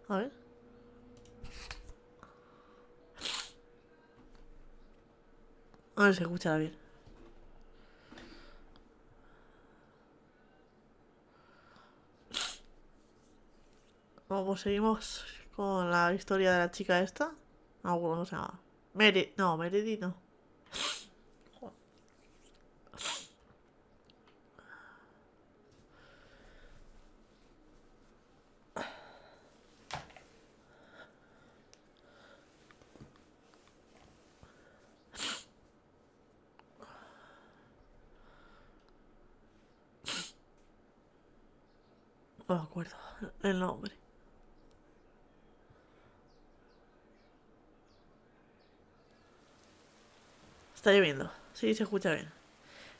A ver. A ver si se escucha bien. Vamos, seguimos con la historia de la chica esta. ¿Cómo se llama? No, Meredith no. No me acuerdo el nombre. Está lloviendo. Sí, se escucha bien.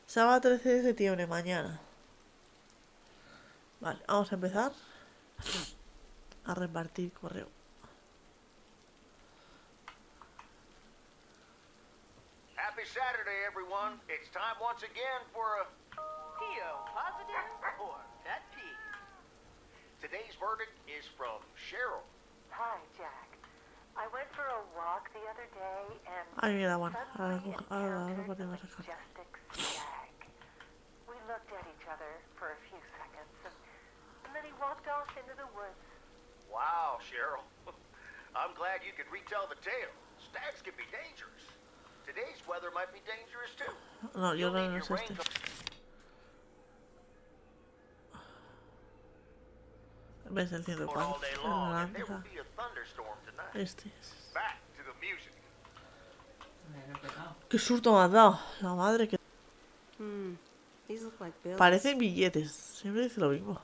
Sábado 13 de septiembre, mañana. Vale, vamos a empezar a repartir correo. Happy Saturday, everyone. It's time once again for a PO positive or pet peeve. Today's verdict is from Cheryl. Hi, Jack. I went for a walk the other day and Ay, mira, bueno. suddenly Ahora encountered the podemos sacar. majestic stag. We looked at each other for a few seconds and then he walked off into the woods. Wow, Cheryl. I'm glad you could retell the tale. Stags can be dangerous. Today's weather might be dangerous too. No, yo You'll no need es your este. ¿Ves el cielo raincoat all day long, and there will naranja? be a thunderstorm tonight. Este. Back to the music. Qué susto me has dado. La madre que... These look like bills. Parecen billetes. Siempre dice lo mismo.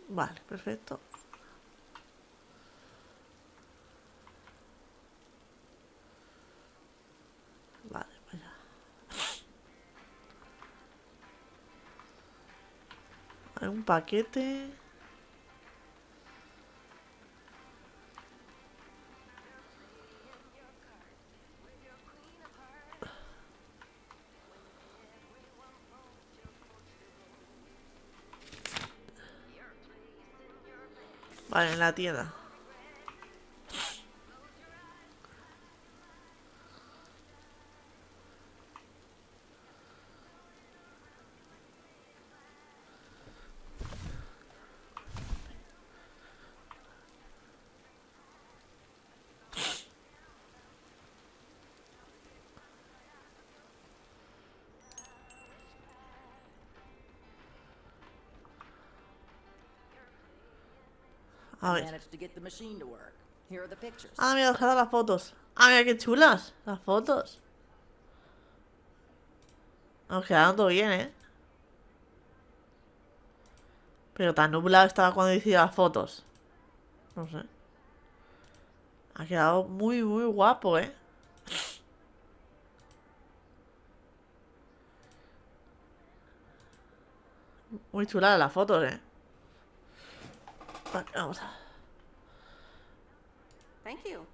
Vale, perfecto. Vale, pues ya. Hay un paquete. Vale, en la tienda. A ver. Managed to get the machine to work. Here are the pictures. Ah, mira, dejar las fotos. Ah, mira qué chulas. Las fotos. Nos quedaron todo bien, ¿eh? Pero tan nublado estaba cuando hice las fotos. No sé. Ha quedado muy, muy guapo, ¿eh? Muy chula las fotos, ¿eh? Vale, vamos a... Thank you.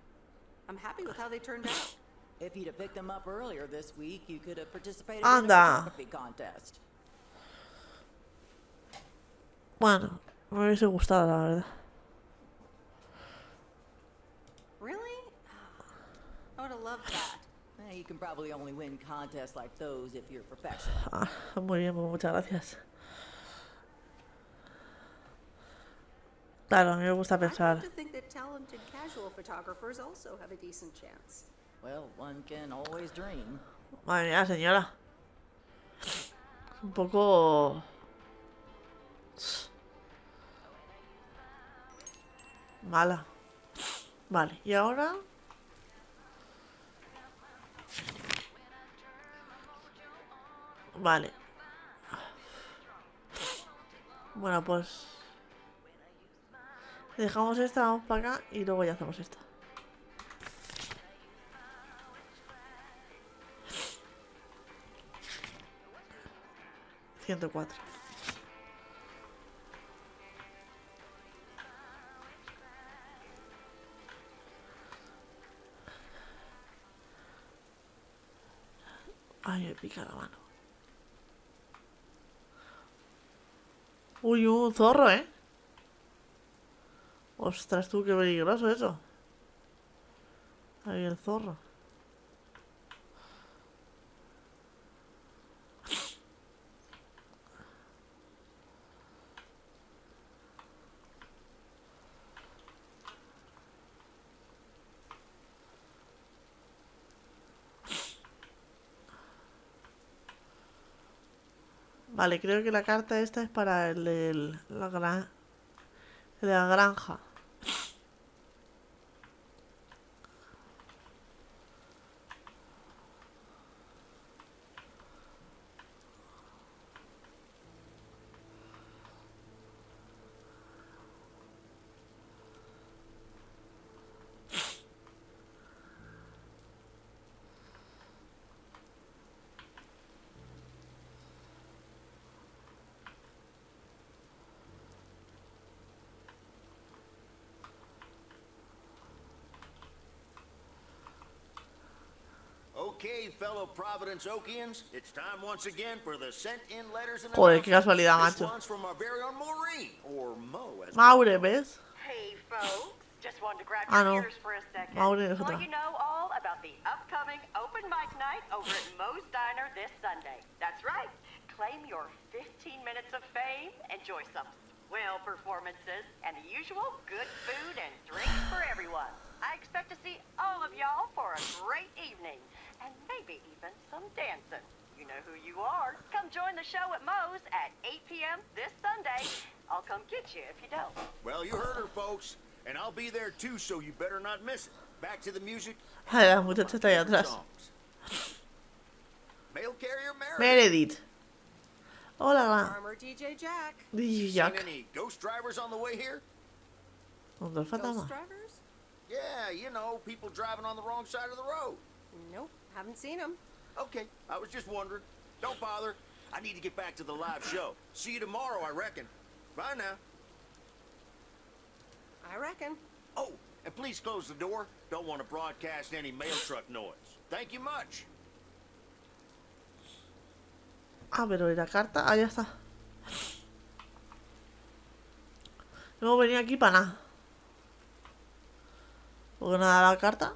I'm happy with how they turned out. If you'd have picked them up earlier this week, you could have participated in Anda. a photography contest. Bueno, me hubiese gustado, la verdad. Really? I would have loved that. You can probably only win contests like those if you're a professional. Ah, muy bien, pues muchas gracias. Claro, a mí me gusta I'd pensar. like to think that talented casual photographers also have a decent chance. Well, one can always dream. Madre mía, señora. Un poco... mala. Vale, y ahora... Vale. Bueno, pues... dejamos esta, vamos para acá y luego ya hacemos esta. $104. Ay, me pica la mano. Uy, un zorro, ¿eh? Ostras, tú, qué peligroso eso. Ahí el zorro. Vale, creo que la carta esta es para el de la granja. Okay, fellow Providence Okians, it's time once again for the sent-in letters and Joder, qué announcements. casualidad, This macho. one's from our very own Maureen, or Mo, as we Maure, call her. ¿ves? Hey, folks. Just wanted to grab Ah, your no. ears for a second. Maure es To otra. let you know all about the upcoming open mic night over at Moe's Diner this Sunday. That's right. Claim your 15 minutes of fame. Enjoy some swell performances and the usual good food and drinks for everyone. I expect to see all of y'all for a great evening. And maybe even some dancing. You know who you are. Come join the show at Moe's at 8 p.m. this Sunday. I'll come get you if you don't. Well, you heard her, folks, and I'll be there too, so you better not miss it. Back to the music. Ay, la muchacha está ahí atrás. Songs. Mail carrier Meredith. Meredith. Hola, Farmer DJ Jack. DJ Seen Jack. any ghost drivers on the way here? ¿Dónde el fantasma? Ghost drivers? Yeah, you know, people driving on the wrong side of the road. Nope, haven't seen them. Okay, I was just wondering. Don't bother. I need to get back to the live show. See you tomorrow, I reckon. Bye now. I reckon. Oh, and please close the door. Don't want to broadcast any mail truck noise. Thank you much. Ah, pero ¿y la carta? Ah, ya está. No venía aquí para nada. ¿Por qué no da la carta?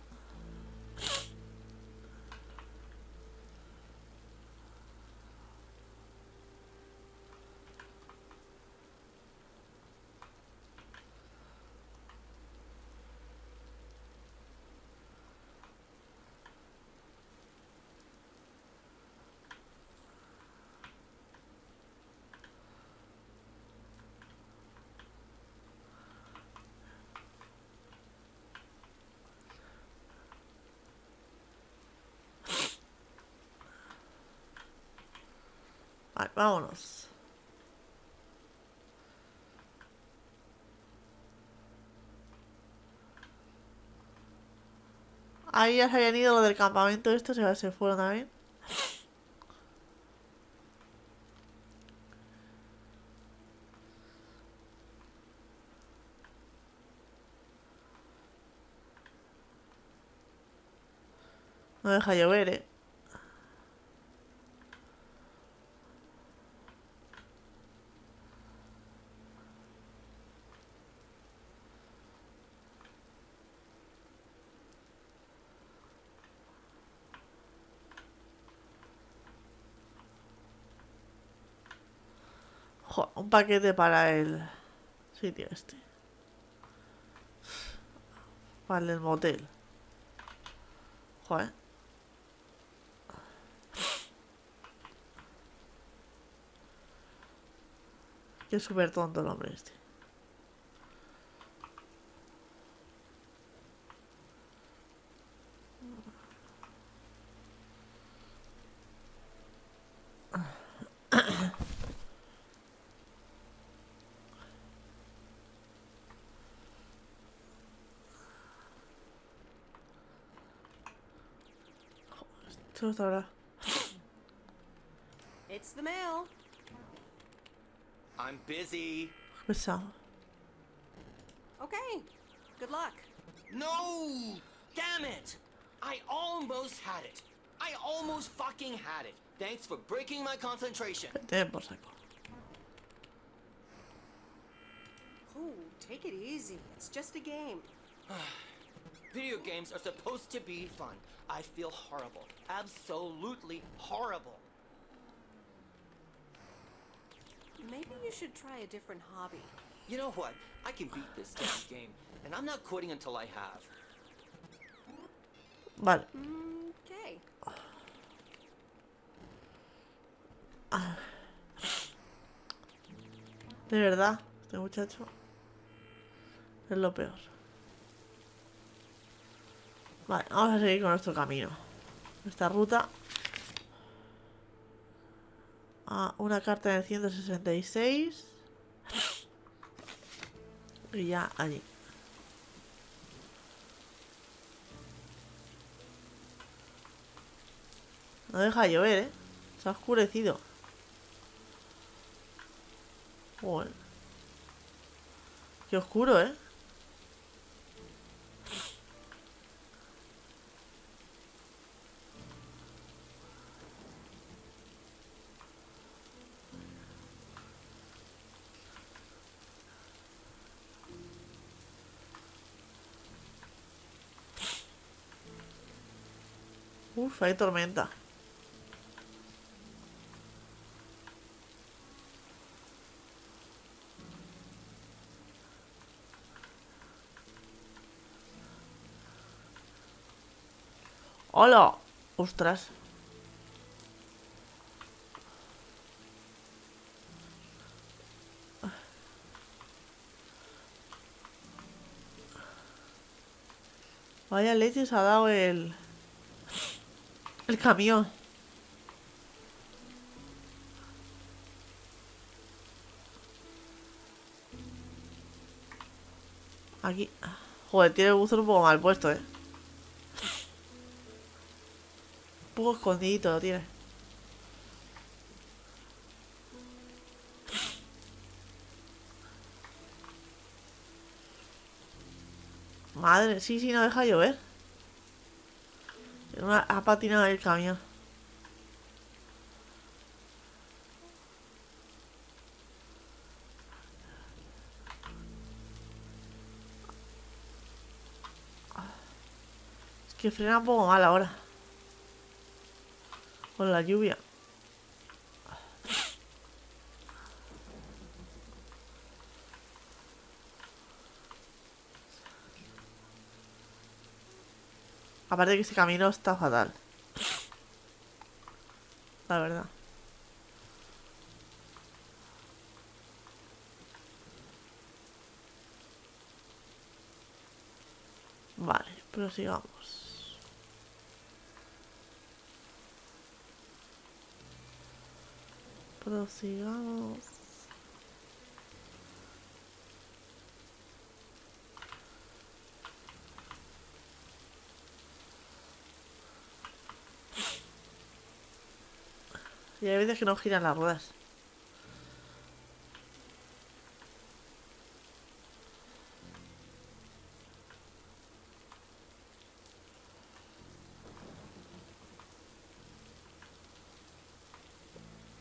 Vale, vámonos. Ahí ya se habían ido lo del campamento esto, se fueron también. No deja llover, Joder, un paquete para el sitio este. Para el motel. Joder. Que es súper tonto el hombre este. Esto está ahora. It's the mail. I'm busy. Pesado. Okay, good luck. No! Damn it! I almost had it. I almost fucking had it. Thanks for breaking my concentration. Vete por saco. Oh, take it easy. It's just a game. Video games are supposed to be fun. I feel horrible. Absolutely horrible. Maybe you should try a different hobby. You know what? I can beat this damn game, and I'm not quitting until I have. Vale. Okay. De verdad, este muchacho es lo peor. Vale, vamos a seguir con nuestro camino. Esta ruta. Una carta en el 166. Y ya allí. No deja llover, ¿eh? Se ha oscurecido. Joder. Qué oscuro, ¿eh? Uf, hay tormenta. ¡Hola! ¡Ostras! Vaya leches ha dado el camión. Aquí. Joder, tiene el buzón un poco mal puesto, ¿eh? Un poco escondidito lo tiene. Madre, sí, no deja llover. Ha patinado el camión. Es que frena un poco mal ahora. Con la lluvia. Aparte que ese camino está fatal. La verdad. Vale, prosigamos. Prosigamos. Y hay veces que no giran las ruedas.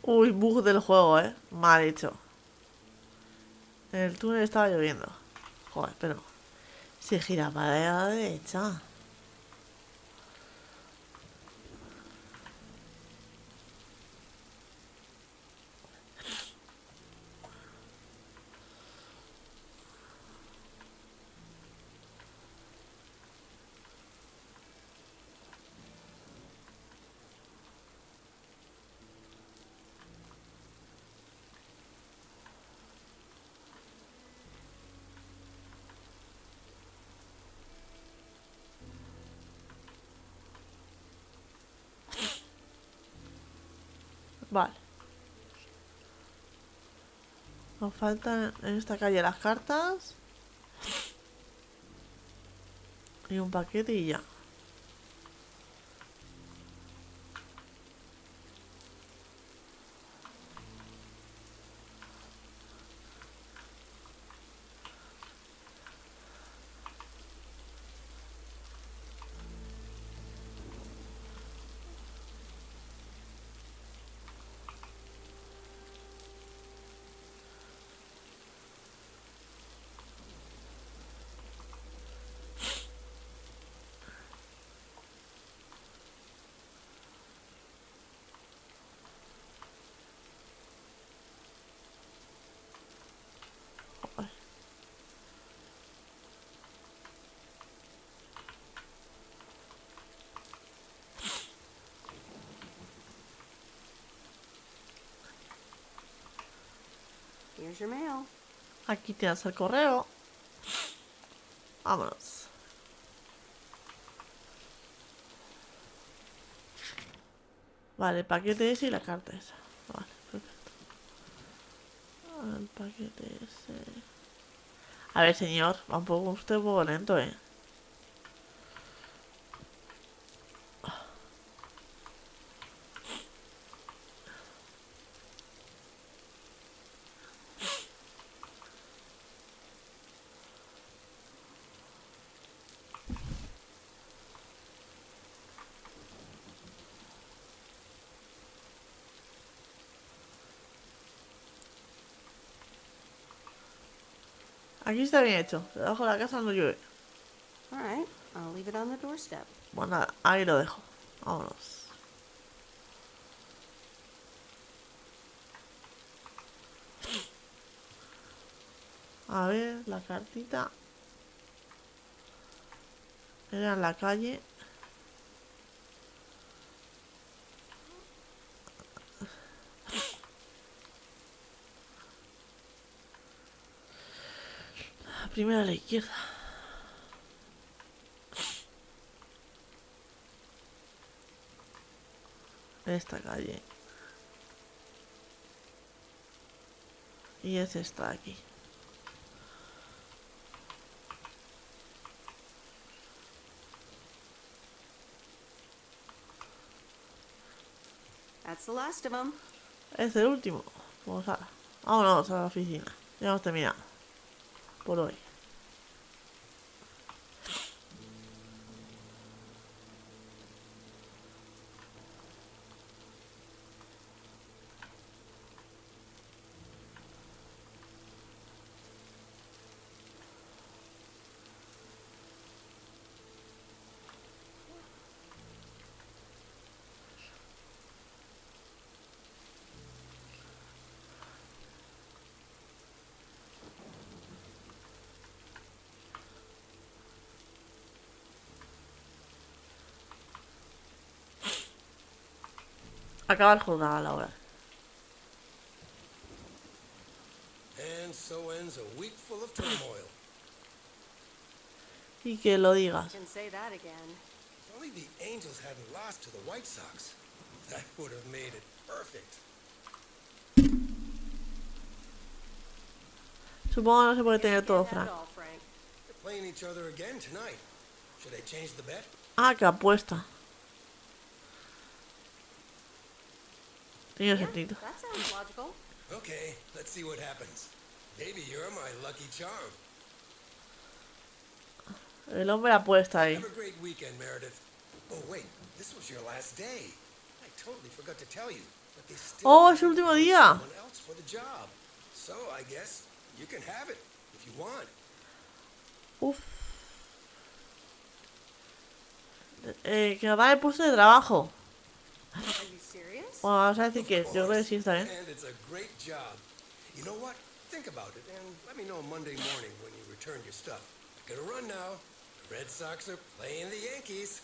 Uy, bug del juego, mal hecho. En el túnel estaba lloviendo. Joder, pero se gira para la derecha. Vale. Nos faltan en esta calle las cartas. Y un paquete y ya. Here's your mail. Aquí tienes el correo. Vámonos. Vale, el paquete ese y la carta esa. Vale, perfecto. El paquete ese. A ver, señor, va un poco usted un poco lento, ¿eh? Aquí está bien hecho. Debajo de la casa no llueve. All right, I'll leave it on the doorstep. Bueno, nada, ahí lo dejo. Vámonos. A ver, la cartita. Era en la calle. Primero a la izquierda. Esta calle. Y es esta de aquí. That's the last of them. Es el último. Pues ahora. Vámonos a la oficina. Ya hemos terminado. Por hoy. Acaba el jornada laboral. And so ends a week full of turmoil. Y que lo digas. Can say that again. If only the Angels hadn't lost to the White Sox. That would have made it perfect. Supongo que no se puede tener todo, Get that Frank. at all, Frank. They're playing each other again tonight. Should I change the bet? Ah, que apuesta. Tiene Yeah, sentido. that sounds logical. Okay, let's see what happens. Maybe you're my lucky charm. El hombre apuesta ahí. Have a great weekend, Meredith. Oh, wait, this was your last day. I totally forgot to tell you. But they still Oh, need es su último to find día. someone else for the job. So I guess you can have it if you want. Uf. Que nos da el puesto de trabajo. Are you serious? Bueno, vamos a decir Of que yo creo que sí está course, bien. And it's a great job. You know what? Think about it and let me know Monday morning when you return your stuff. I gotta run now. The Red Sox are playing the Yankees.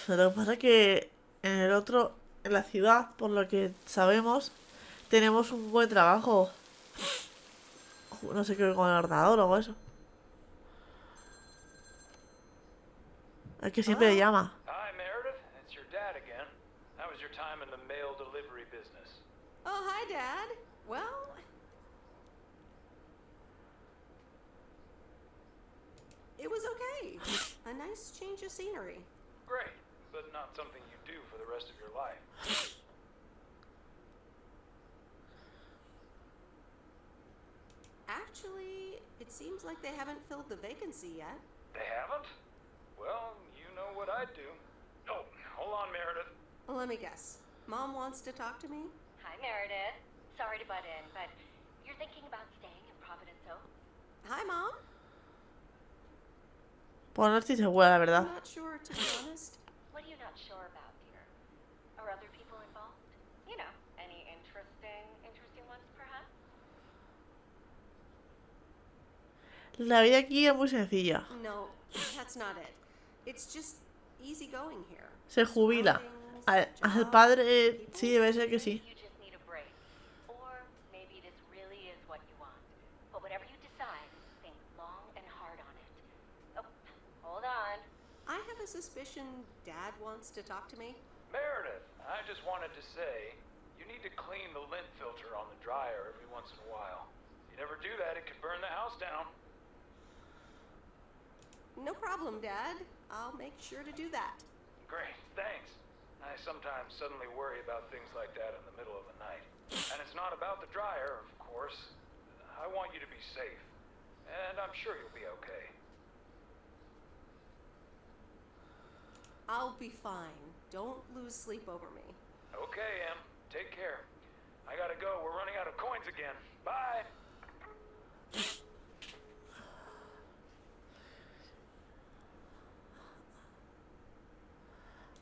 Lo que pasa es que en el otro, en la ciudad, por lo que sabemos, tenemos un buen trabajo. No sé qué con el ordenador o algo eso. El que siempre le llama. Hi, Meredith. It's your dad again. How was your time in the mail delivery business? Oh, hi, Dad. Well, it was okay. A nice change of scenery. Great, but not something you do for the rest of your life. Actually, it seems like they haven't filled the vacancy yet. They haven't? Well, you know what I'd do. Oh, hold on, Meredith. Well, let me guess. Mom wants to talk to me? Hi, Meredith. Sorry to butt in, but you're thinking about staying in Providence Oak? Hi, Mom. Pues no estoy segura, la verdad. I'm not sure, to be honest. What are you not sure about, dear? Are other people involved? You know, any interesting ones, perhaps? La vida aquí es muy sencilla. No, that's not it. It's just easy going here. Se jubila. Surroundings, Al job, padre people. sí, debe ser que sí. You just need a break. Or maybe this a suspicion Dad wants to talk to me? Meredith, I just wanted to say, you need to clean the lint filter on the dryer every once in a while. If you never do that, it could burn the house down. No problem, Dad. I'll make sure to do that. Great, thanks. I sometimes suddenly worry about things like that in the middle of the night. And it's not about the dryer, of course. I want you to be safe. And I'm sure you'll be okay. I'll be fine. Don't lose sleep over me. Okay, Em. Take care. I gotta go. We're running out of coins again. Bye!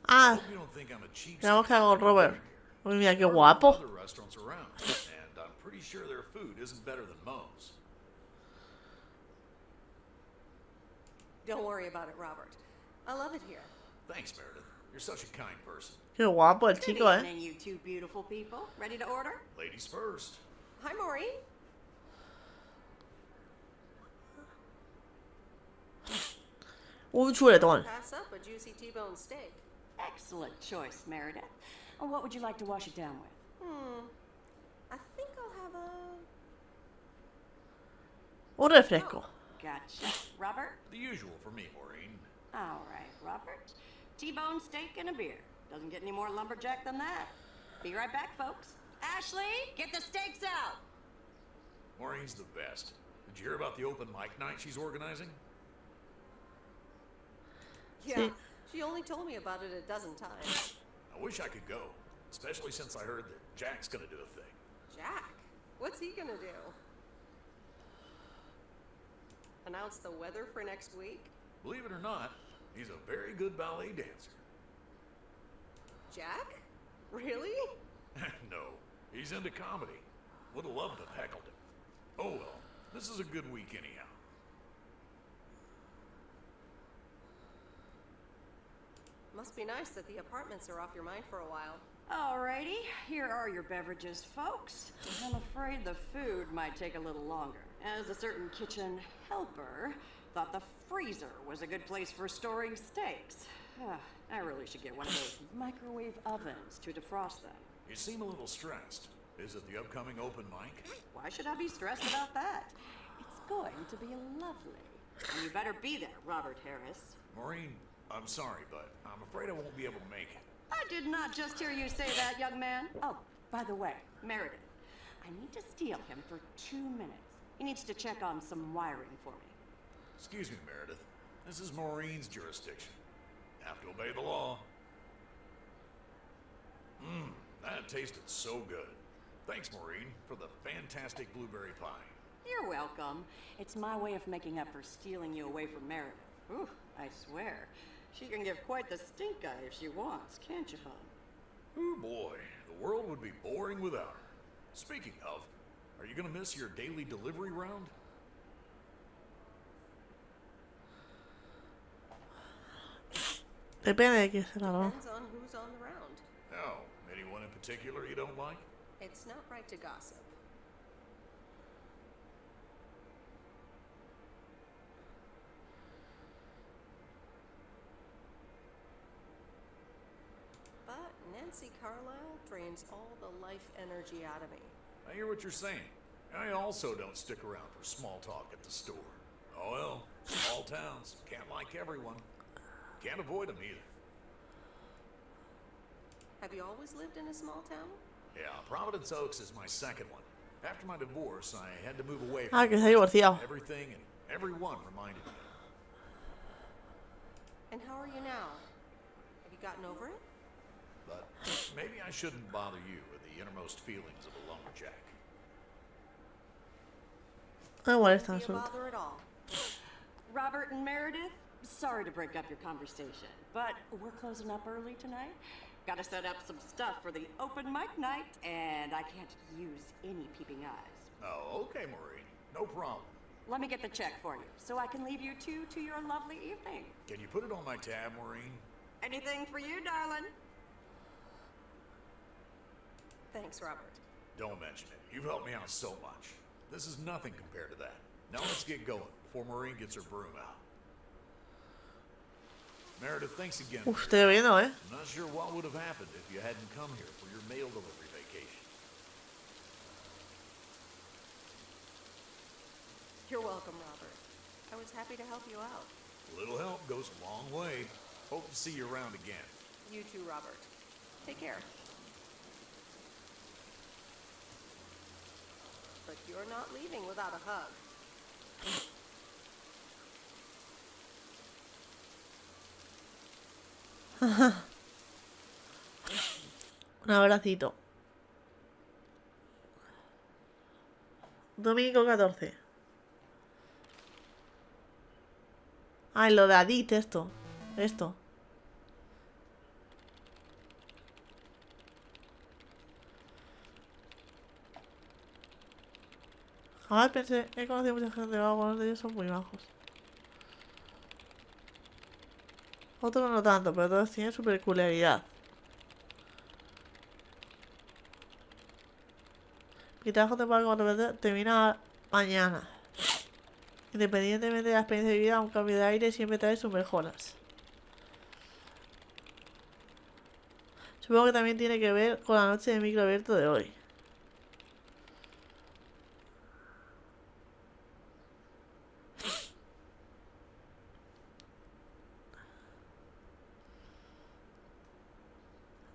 Ah, You don't think I'm a cheap tenemos que ir con Robert. Uy, mira qué guapo. other restaurants around, and I'm pretty sure their food isn't better than Moe's. Don't worry about it, Robert. I love it here. Thanks, Meredith. You're such a kind person. Qué guapo el Good chico, evening, you two beautiful people. Ready to order? Ladies first. Hi, Maureen. 우주의 Pass up a juicy T-bone steak. Excellent choice, Meredith. And what would you like to wash it down with? I think I'll have Un refresco. Gotcha. Robert? The usual for me, Maureen. All right, Robert. T-bone steak and a beer. Doesn't get any more lumberjack than that. Be right back, folks. Ashley, get the steaks out! Maureen's the best. Did you hear about the open mic night she's organizing? Yeah, she only told me about it a dozen times. I wish I could go, especially since I heard that Jack's gonna do a thing. Jack? What's he gonna do? Announce the weather for next week? Believe it or not, he's a very good ballet dancer. Jack? Really? No, he's into comedy. Would have loved to have heckled him. Oh well, this is a good week anyhow. Must be nice that the apartments are off your mind for a while. Alrighty, here are your beverages, folks. I'm afraid the food might take a little longer, as a certain kitchen helper thought the freezer was a good place for storing steaks. I really should get one of those microwave ovens to defrost them. You seem a little stressed. Is it the upcoming open mic? Why should I be stressed about that? It's going to be lovely. And you better be there, Robert Harris. Maureen, I'm sorry, but I'm afraid I won't be able to make it. I did not just hear you say that, young man. Oh, by the way, Meredith, I need to steal him for 2 minutes. He needs to check on some wiring for me. Excuse me, Meredith. This is Maureen's jurisdiction. Have to obey the law. That tasted so good. Thanks, Maureen, for the fantastic blueberry pie. You're welcome. It's my way of making up for stealing you away from Meredith. Ooh, I swear. She can give quite the stink eye if she wants, can't you, hon? Oh boy, the world would be boring without her. Speaking of, are you gonna miss your daily delivery round? Depende de qué será, ¿no? Depends on who's on the round. Oh, anyone in particular you don't like? It's not right to gossip. But Nancy Carlisle drains all the life energy out of me. I hear what you're saying. I also don't stick around for small talk at the store. Oh well, small towns, can't like everyone. Can't avoid them either. Have you always lived in a small town? Yeah, Providence Oaks is my second one. After my divorce, I had to move away Ah, from que se ha divorciado. everything and everyone reminded me. And how are you now? Have you gotten over it? But maybe I shouldn't bother you with the innermost feelings of a lumberjack. No me molesta en Be a absoluto. bother at all. Robert and Meredith, sorry to break up your conversation, but we're closing up early tonight. Gotta set up some stuff for the open mic night, and I can't use any peeping eyes. Oh, okay, Maureen. No problem. Let me get the check for you, so I can leave you two to your lovely evening. Can you put it on my tab, Maureen? Anything for you, darling? Thanks, Robert. Don't mention it. You've helped me out so much. This is nothing compared to that. Now let's get going before Maureen gets her broom out. Meredith, thanks again. Uf, estoy lloviendo, I'm not sure what would have happened if you hadn't come here for your mail delivery vacation. You're welcome, Robert. I was happy to help you out. A little help goes a long way. Hope to see you around again. You too, Robert. Take care. But you're not leaving without a hug. Un abracito. Domingo 14. Ay, lo de Adit, esto. Jamás pensé, he conocido mucha gente, algunos de ellos son muy bajos. Otros no tanto, pero todos tienen su peculiaridad. Mi trabajo temporal como reportero termina mañana. Independientemente de la experiencia de vida, un cambio de aire siempre trae sus mejoras. Supongo que también tiene que ver con la noche de micro abierto de hoy.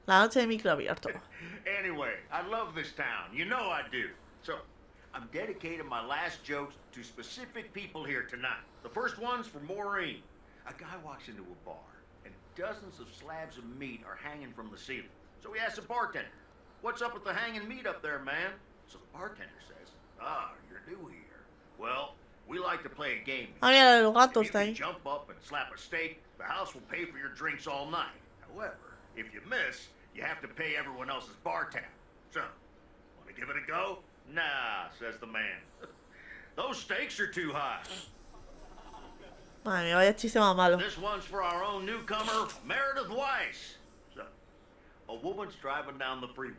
La noche de micro abierto. Anyway, I love this town. You know I do. So, I'm dedicating my last jokes to specific people here tonight. The first one's for Maureen. A guy walks into a bar, and dozens of slabs of meat are hanging from the ceiling. So he asks the bartender, "What's up with the hanging meat up there, man?" So the bartender says, "Ah, you're new here. Well, we like to play a game. Ah, mira, el gato If you está can ahí. jump up and slap a steak, the house will pay for your drinks all night. However, if you miss, you have to pay everyone else's bar tab. So, want to give it a go?" "Nah," says the man. "Those stakes are too high." Madre mía, vaya chiste más malo. This one's for our own newcomer, Meredith Weiss. So, a woman's driving down the freeway,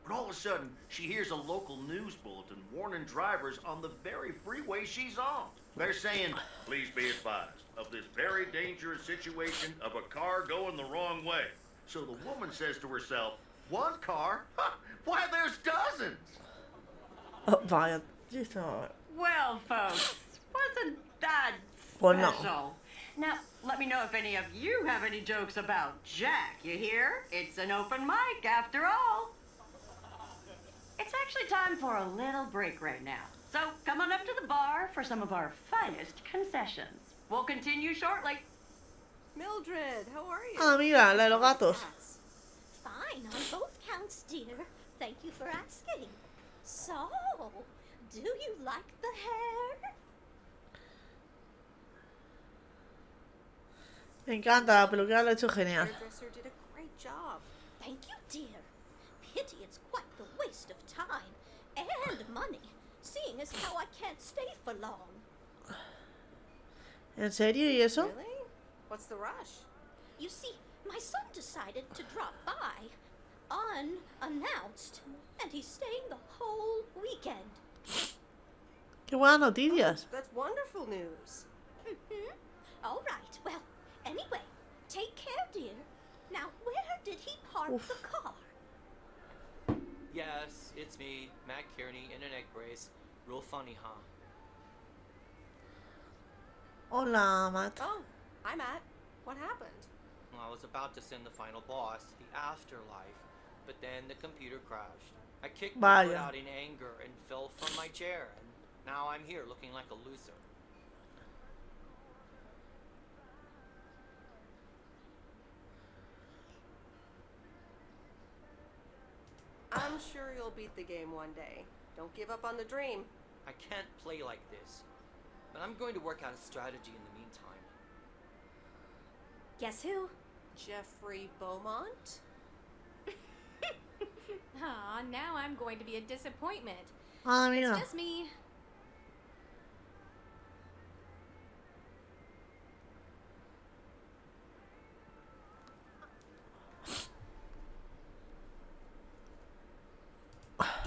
but all of a sudden, she hears a local news bulletin warning drivers on the very freeway she's on. They're saying, "Please be advised of this very dangerous situation of a car going the wrong way." So the woman says to herself, "One car? Ha, why, there's dozens." Oh, vaya chiste más malo. Well, folks, wasn't that Well, no. special? Now, let me know if any of you have any jokes about Jack, you hear? It's an open mic after all. It's actually time for a little break right now. So come on up to the bar for some of our finest concessions. We'll continue shortly. Mildred, how are you? Ah, mira, la de los gatos. Fine on both counts, dear. Thank you for asking. So, do you like the hair? Me encanta, la peluquera lo ha hecho genial. Hairdresser did a great job. Thank you, dear. Pity it's quite the waste of time and money, seeing as how I can't stay for long. ¿En serio? ¿Y eso? Really? What's the rush? You see, my son decided to drop by, unannounced, and he's staying the whole weekend. Qué buenas noticias. That's wonderful news. Mm-hmm. All right. Well, anyway, take care, dear. Now, where did he park the car? Yes, it's me, Matt Kearney, in an egg brace. Real funny, huh? Hola, Matt. Oh, hi, Matt. What happened? Well, I was about to send the final boss to the afterlife, but then the computer crashed. I kicked my foot Vaya. out in anger and fell from my chair, and now I'm here looking like a loser. I'm sure you'll beat the game one day. Don't give up on the dream. I can't play like this, but I'm going to work out a strategy in the meantime. Guess who? Jeffrey Beaumont? Aw, now I'm going to be a disappointment. Ah, It's mira. just me.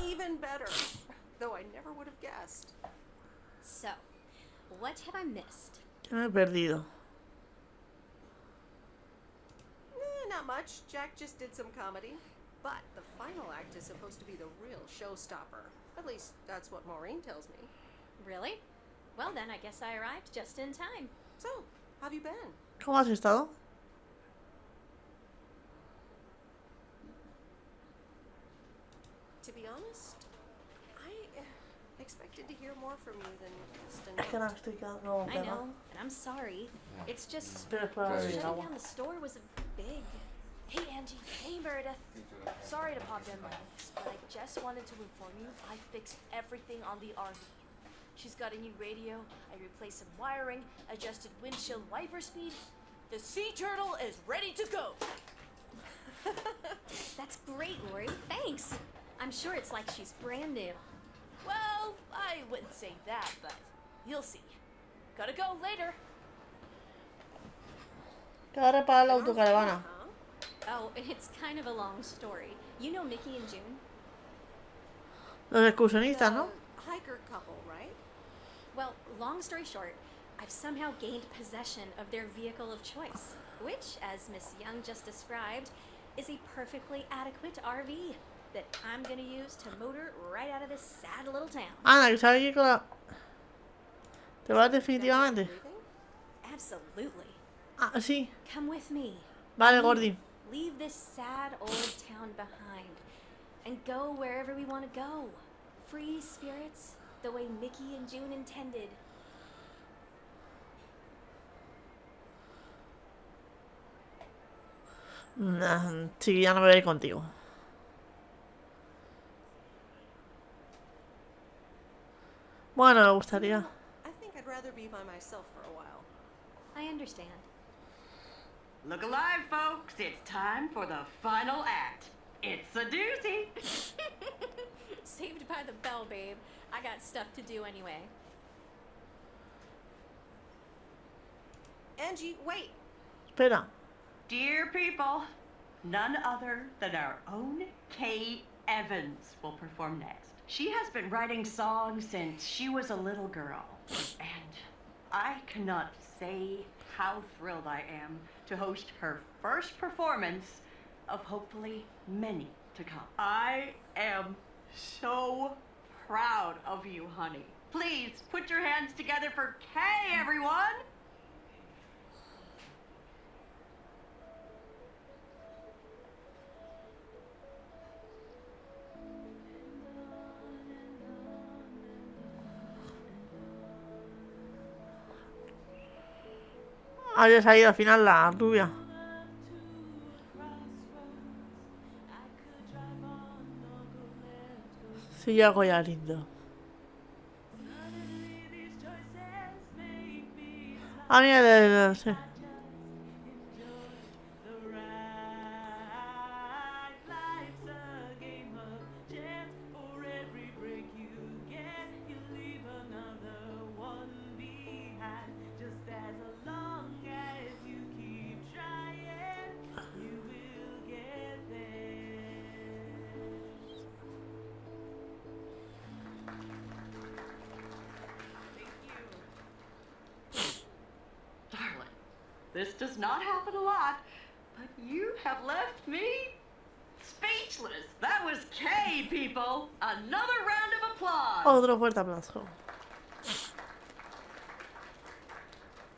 Even better. Though I never would have guessed. So, what have I missed? Que me he perdido. Not much. Jack just did some comedy. But the final act is supposed to be the real showstopper. At least that's what Maureen tells me. Really? Well then, I guess I arrived just in time. So, how have you been? ¿Cómo has estado? To be honest, I expected to hear more from you than just Es que a no note. estoy quedando I know, and I'm sorry. It's just Pero es para shutting el agua. down the store was big. Hey Angie, hey Meredith. Sorry to pop in like this, but I just wanted to inform you I fixed everything on the RV. She's got a new radio, I replaced some wiring, adjusted windshield wiper speed. The sea turtle is ready to go. That's great, Lori. Thanks. I'm sure it's like she's brand new. Well, I wouldn't say that, but you'll see. Gotta go later. Que ahora para la autocaravana. Oh, and it's kind of a long story. You know Mickey and June? Los excursionistas, ¿no? Hiker couple, right? Well, long story short, I've somehow gained possession of their vehicle of choice, which, as Miss Young just described, is a perfectly adequate RV that I'm gonna use to motor right out of this sad little town. Ana, que sabes que con la... ¿Te vas definitivamente? Absolutely. Ah, sí. Come with me. Vale, Gordy. Leave this sad old town behind and go wherever we want to go. Free spirits, the way Mickey and June intended. Nah, sí, ya no me veré contigo. Bueno, me gustaría. I think I'd rather be by myself for a while. I understand. Look alive, folks. It's time for the final act. It's a doozy. Saved by the bell, babe. I got stuff to do anyway. Angie, wait. Espera. Dear people, none other than our own Kay Evans will perform next. She has been writing songs since she was a little girl, and I cannot say how thrilled I am to host her first performance of hopefully many to come. I am so proud of you, honey. Please put your hands together for Kay, everyone. Había salido al final la rubia. Sí, algo ya lindo. Ah, mira, sí. This does not happen a lot, but you have left me speechless. That was Kay, people. Another round of applause. Otro fuerte aplauso.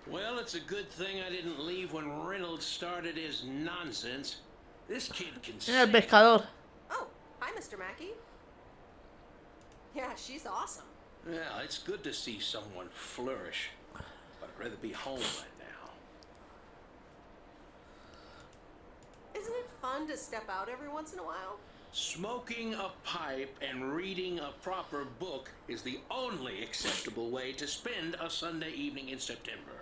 Well, it's a good thing I didn't leave when Reynolds started his nonsense. This kid can Mira el sing. pescador. Oh, hi, Mr. Mackey. Yeah, she's awesome. Yeah, it's good to see someone flourish. But I'd rather be home right now. Isn't it fun to step out every once in a while? Smoking a pipe and reading a proper book is the only acceptable way to spend a Sunday evening in September.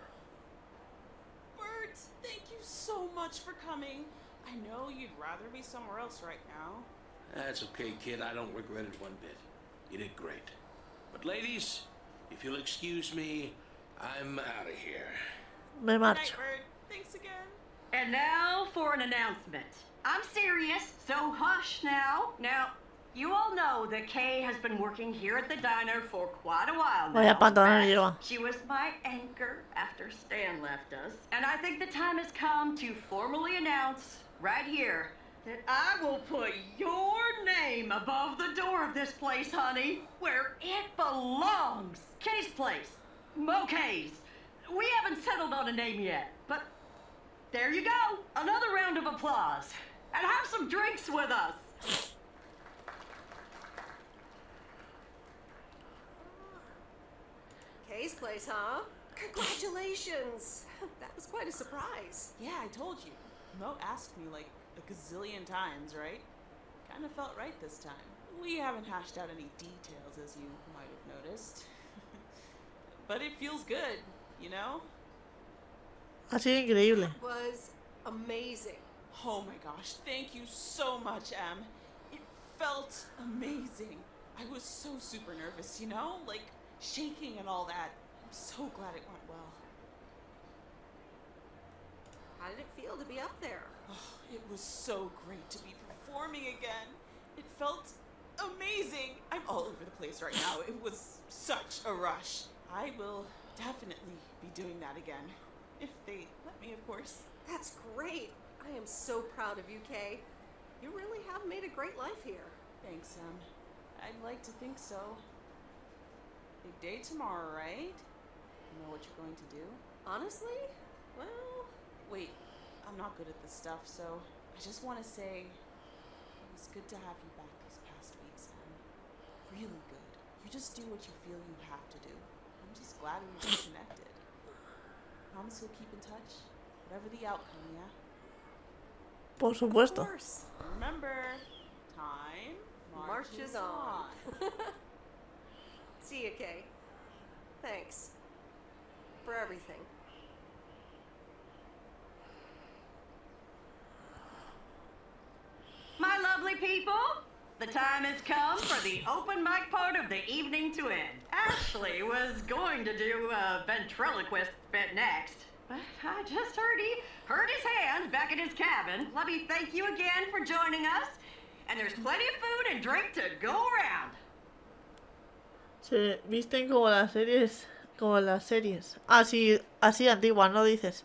Bert, thank you so much for coming. I know you'd rather be somewhere else right now. That's okay, kid. I don't regret it one bit. You did great. But ladies, if you'll excuse me, I'm out of here. Me marcho. Night, Bert. Thanks again. And now for an announcement. I'm serious, so hush now. Now, you all know that Kay has been working here at the diner for quite a while now. Vaya pantalón In lleva. fact, she was my anchor after Stan left us. And I think the time has come to formally announce right here, that I will put your name above the door of this place, honey, where it belongs. Kay's place. Mo-Kay's. We haven't settled on a name yet, but there you go. Another round of applause. And have some drinks with us. Kay's place, huh? Congratulations! That was quite a surprise. Yeah, I told you. Mo asked me like a gazillion times, right? Kinda felt right this time. We haven't hashed out any details, as you might have noticed. But it feels good, you know? Ha sido increíble. It was amazing. Oh my gosh, thank you so much, Em. It felt amazing. I was so super nervous, you know? Like, shaking and all that. I'm so glad it went well. How did it feel to be up there? Oh, it was so great to be performing again. It felt amazing. I'm all over the place right now. It was such a rush. I will definitely be doing that again. If they let me, of course. That's great. I am so proud of you, Kay. You really have made a great life here. Thanks, Em. I'd like to think so. Big day tomorrow, right? You know what you're going to do? Honestly? Well... Wait, I'm not good at this stuff, so I just want to say it was good to have you back these past weeks, Em. Really good. You just do what you feel you have to do. I'm just glad we reconnected. Promise we'll keep in touch, whatever the outcome, yeah? Por supuesto. Remember, time marches on. See you, Kay. Thanks. For everything. My lovely people, the time has come for the open mic part of the evening to end. Ashley was going to do a ventriloquist bit next, but I just heard he hurt his hand back in his cabin. Let me thank you again for joining us, and there's plenty of food and drink to go around. Se visten como las series. Como las series. Así, así antiguas, ¿no dices?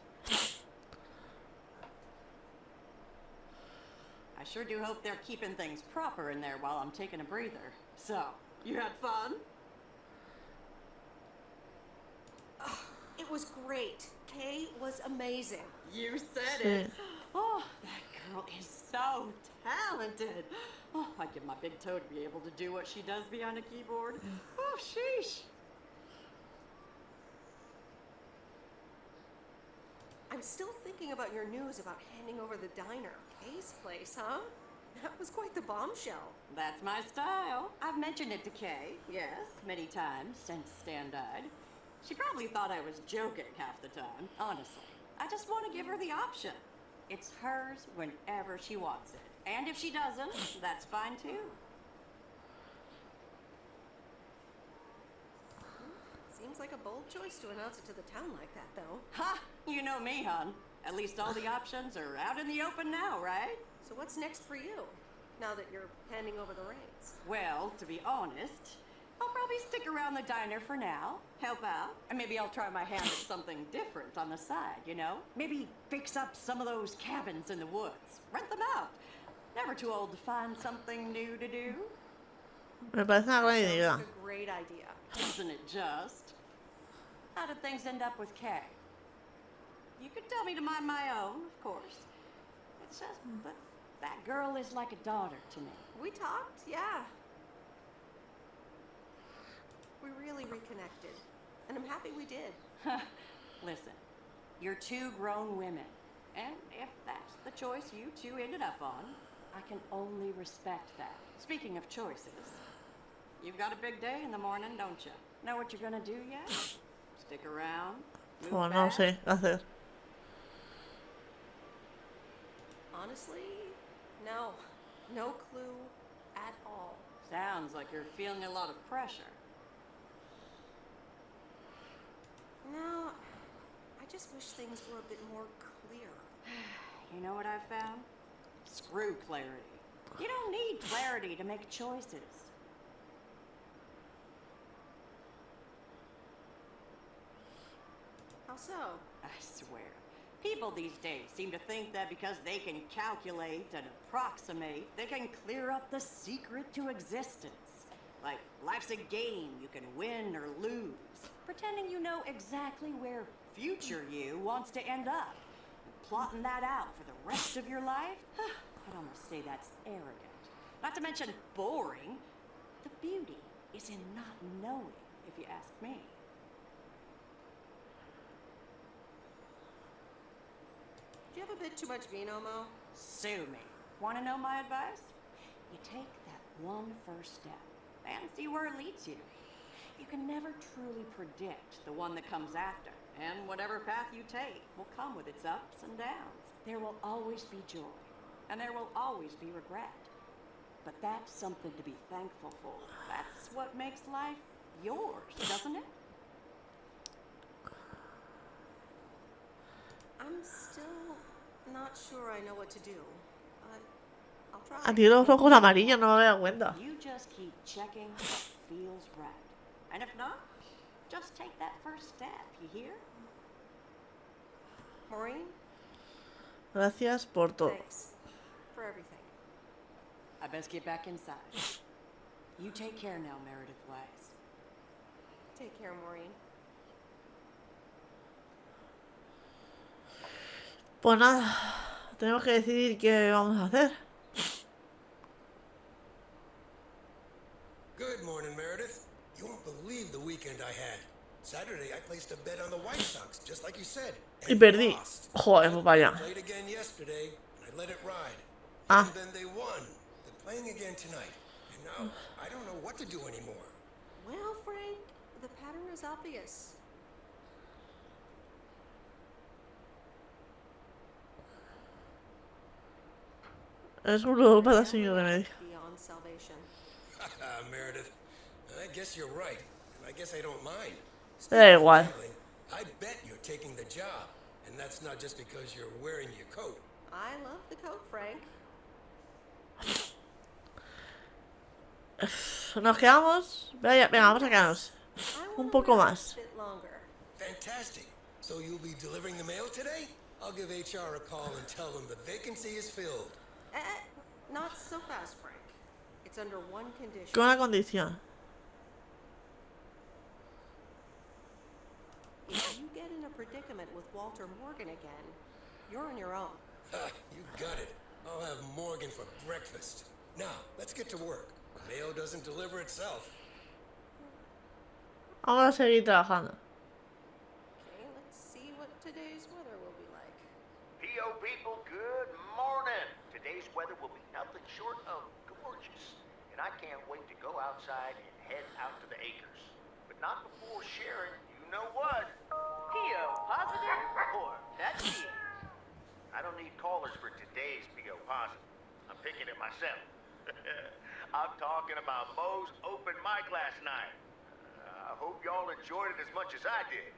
I sure do hope they're keeping things proper in there while I'm taking a breather. So, you had fun? Oh, it was great. Kay was amazing. You said it. Oh, that girl is so talented. Oh, I'd give my big toe to be able to do what she does behind a keyboard. Oh, sheesh. I'm still thinking about your news about handing over the diner. Kay's place, huh? That was quite the bombshell. That's my style. I've mentioned it to Kay, yes, many times since Stan died. She probably thought I was joking half the time, honestly. I just want to give her the option. It's hers whenever she wants it. And if she doesn't, that's fine too. Seems like a bold choice to announce it to the town like that, though. Ha! You know me, hon. At least all the options are out in the open now, right? So what's next for you, now that you're handing over the reins? Well, to be honest, I'll probably stick around the diner for now, help out, and maybe I'll try my hand at something different on the side, you know? Maybe fix up some of those cabins in the woods, rent them out. Never too old to find something new to do. Me parece una gran idea. Sounds like a great idea. Isn't it just? How did things end up with Kay? You could tell me to mind my own, of course. It's just, but that girl is like a daughter to me. We talked, yeah. We really reconnected. And I'm happy we did. Listen, you're two grown women. And if that's the choice you two ended up on, I can only respect that. Speaking of choices, you've got a big day in the morning, don't you? Know what you're gonna do yet? Stick around? Move Oh, no back? sé qué hacer. Honestly, no. No clue at all. Sounds like you're feeling a lot of pressure. No, I just wish things were a bit more clear. You know what I've found? Screw clarity. You don't need clarity to make choices. How so? I swear, People these days seem to think that because they can calculate and approximate, they can clear up the secret to existence. Like, life's a game, you can win or lose. Pretending you know exactly where future you wants to end up. And plotting that out for the rest of your life? I'd almost say that's arrogant. Not to mention boring. The beauty is in not knowing, if you ask me. Do you have a bit too much vino, Mo? Sue me. Want to know my advice? You take that one first step and see where it leads you. You can never truly predict the one that comes after, and whatever path you take will come with its ups and downs. There will always be joy, and there will always be regret. But that's something to be thankful for. That's what makes life yours, doesn't it? I'm still not sure I know what to do. I'll try. A ti los ojos amarillos, no me doy cuenta. You just keep checking what feels right. And if not, just take that first step, you hear? Maureen? Gracias por todo. Thanks for everything. I best get back inside. You take care now, Meredith Wise. Take care, Maureen. Pues nada, tenemos que decidir qué vamos a hacer. Good morning, Meredith. You won't believe the weekend I had. Saturday, I placed a bet on the White Sox, just like you said. Y perdí. Joder, pues vaya. Played again yesterday, and I let it ride. Ah. And then they won. They're playing again tonight. And now, I don't know what to do anymore. Well, Frank, the pattern is obvious. Es un lujo para señor Remedio. Beyond salvation. Meredith, I guess you're right. And I guess I don't mind. Da igual. I bet you're taking the job. And that's not just because you're wearing your coat. I love the coat, Frank. Nos quedamos. Venga, vamos a quedarnos un poco más. A bit longer. Fantastic. So you'll be delivering the mail today? I'll give HR a call and tell them the vacancy is filled. Not so fast, Frank. It's under one condition. Con una condición. If you get in a predicament with Walter Morgan again, you're on your own. You got it. I'll have Morgan for breakfast. Now, let's get to work. The mail doesn't deliver itself. Vamos a seguir trabajando. Okay, let's see what today's weather will be like. PO people, good morning. Today's weather will be nothing short of gorgeous. And I can't wait to go outside and head out to the acres. But not before sharing, you know what? PO positive or that's it. I don't need callers for today's PO positive. I'm picking it myself. I'm talking about Mo's open mic last night. I hope y'all enjoyed it as much as I did.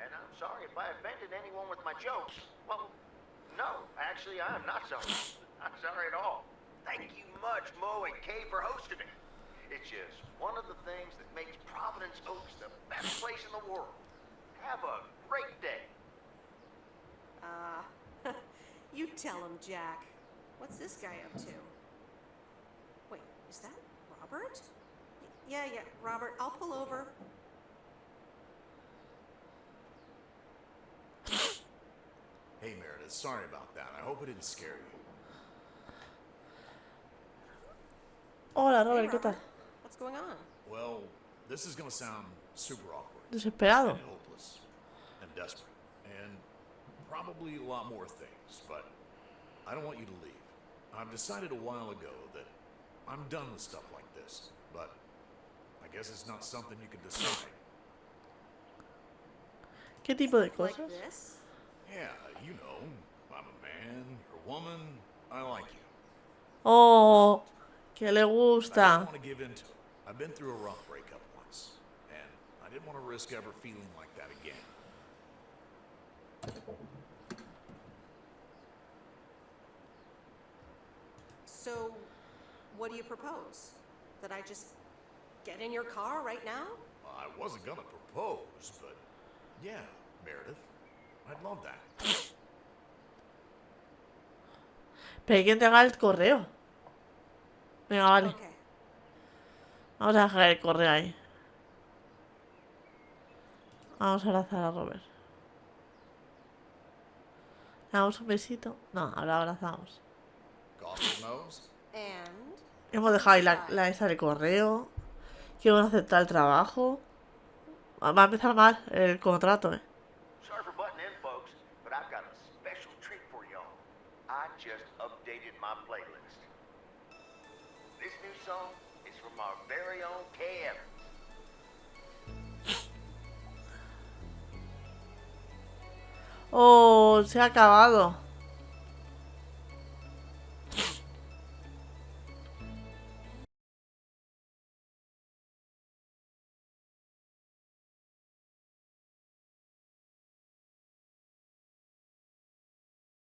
And I'm sorry if I offended anyone with my jokes. Well, no, actually, I'm not sorry. Not sorry at all. Thank you much, Mo and Kay, for hosting it. It's just one of the things that makes Providence Oaks the best place in the world. Have a great day. You tell him, Jack. What's this guy up to? Wait, is that Robert? Yeah, Robert, I'll pull over. Hey, Meredith, sorry about that. I hope it didn't scare you. Hola, Hey, Robert, ¿qué tal? Robert, what's going on? Well, this is gonna sound super awkward. Desesperado. And hopeless. And desperate. And probably a lot more things, but I don't want you to leave. I've decided a while ago that I'm done with stuff like this, but I guess it's not something you can decide. ¿Qué tipo de Like cosas? this? Yeah, you know, I'm a man, you're a woman, I like you. Oh, que le I don't gusta. want to give in to it. I've been through a rough breakup once, and I didn't want to risk ever feeling like that again. So, what do you propose? That I just get in your car right now? Well, I wasn't gonna propose, but yeah, Meredith, I'd love that. Pero hay que entregar el correo. Venga, vale. Okay. Vamos a dejar el correo ahí. Vamos a abrazar a Robert. ¿Le damos un besito? No, ahora abrazamos. And Hemos dejado ahí la esa de correo. Que vamos a aceptar el trabajo. Va a empezar mal el contrato, Sorry for butting in, folks, but I've got a special treat for y'all. I just updated my playlist. This new song is from our very own KM. Oh, se ha acabado.